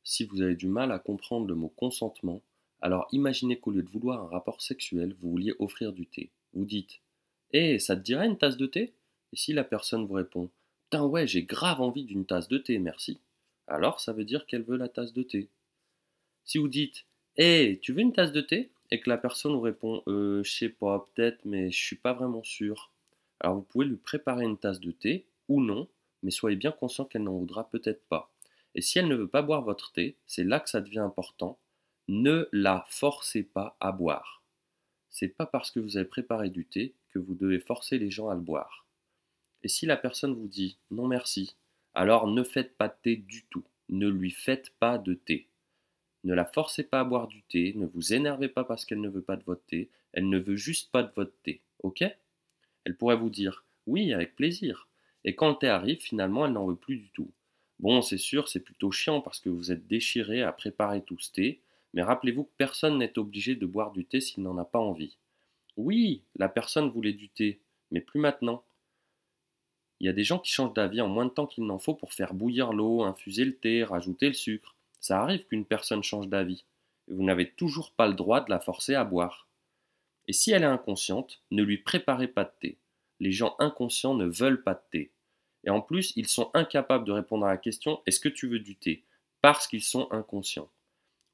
Si vous avez du mal à comprendre le mot consentement, alors imaginez qu'au lieu de vouloir un rapport sexuel, vous vouliez offrir du thé. Vous dites: «Eh, ça te dirait une tasse de thé?» Et si la personne vous répond: «Putain ouais, j'ai grave envie d'une tasse de thé, merci», alors ça veut dire qu'elle veut la tasse de thé. Si vous dites: «Eh, tu veux une tasse de thé?» et que la personne vous répond: je sais pas, peut-être, mais je suis pas vraiment sûr», alors vous pouvez lui préparer une tasse de thé ou non, mais soyez bien conscient qu'elle n'en voudra peut-être pas. Et si elle ne veut pas boire votre thé, c'est là que ça devient important. Ne la forcez pas à boire. C'est pas parce que vous avez préparé du thé que vous devez forcer les gens à le boire. Et si la personne vous dit non merci, alors ne faites pas de thé du tout. Ne lui faites pas de thé. Ne la forcez pas à boire du thé, ne vous énervez pas parce qu'elle ne veut pas de votre thé, elle ne veut juste pas de votre thé, ok? Elle pourrait vous dire oui, avec plaisir. Et quand le thé arrive, finalement, elle n'en veut plus du tout. Bon, c'est sûr, c'est plutôt chiant parce que vous êtes déchiré à préparer tout ce thé, mais rappelez-vous que personne n'est obligé de boire du thé s'il n'en a pas envie. Oui, la personne voulait du thé, mais plus maintenant. Il y a des gens qui changent d'avis en moins de temps qu'il n'en faut pour faire bouillir l'eau, infuser le thé, rajouter le sucre. Ça arrive qu'une personne change d'avis. Et vous n'avez toujours pas le droit de la forcer à boire. Et si elle est inconsciente, ne lui préparez pas de thé. Les gens inconscients ne veulent pas de thé. Et en plus, ils sont incapables de répondre à la question: est-ce que tu veux du thé? Parce qu'ils sont inconscients.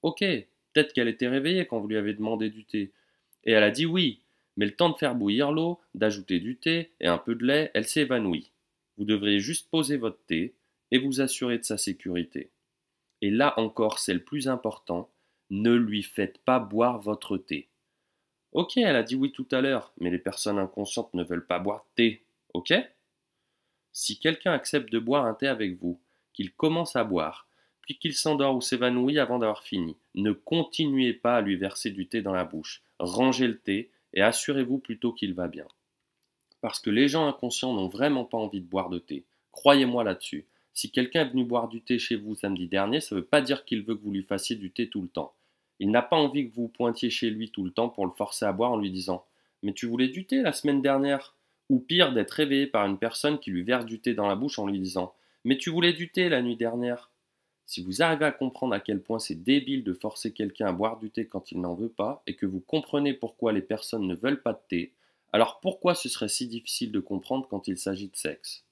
Ok, peut-être qu'elle était réveillée quand vous lui avez demandé du thé. Et elle a dit oui, mais le temps de faire bouillir l'eau, d'ajouter du thé et un peu de lait, elle s'est évanouie. Vous devriez juste poser votre thé et vous assurer de sa sécurité. Et là encore, c'est le plus important, ne lui faites pas boire votre thé. Ok, elle a dit oui tout à l'heure, mais les personnes inconscientes ne veulent pas boire de thé. Ok? Si quelqu'un accepte de boire un thé avec vous, qu'il commence à boire, puis qu'il s'endort ou s'évanouit avant d'avoir fini, ne continuez pas à lui verser du thé dans la bouche. Rangez le thé et assurez-vous plutôt qu'il va bien. Parce que les gens inconscients n'ont vraiment pas envie de boire de thé. Croyez-moi là-dessus. Si quelqu'un est venu boire du thé chez vous samedi dernier, ça ne veut pas dire qu'il veut que vous lui fassiez du thé tout le temps. Il n'a pas envie que vous pointiez chez lui tout le temps pour le forcer à boire en lui disant: «Mais tu voulais du thé la semaine dernière?» Ou pire, d'être réveillé par une personne qui lui verse du thé dans la bouche en lui disant: «Mais tu voulais du thé la nuit dernière?» Si vous arrivez à comprendre à quel point c'est débile de forcer quelqu'un à boire du thé quand il n'en veut pas, et que vous comprenez pourquoi les personnes ne veulent pas de thé, alors pourquoi ce serait si difficile de comprendre quand il s'agit de sexe?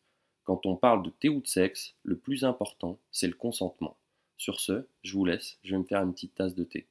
Quand on parle de thé ou de sexe, le plus important, c'est le consentement. Sur ce, je vous laisse, je vais me faire une petite tasse de thé.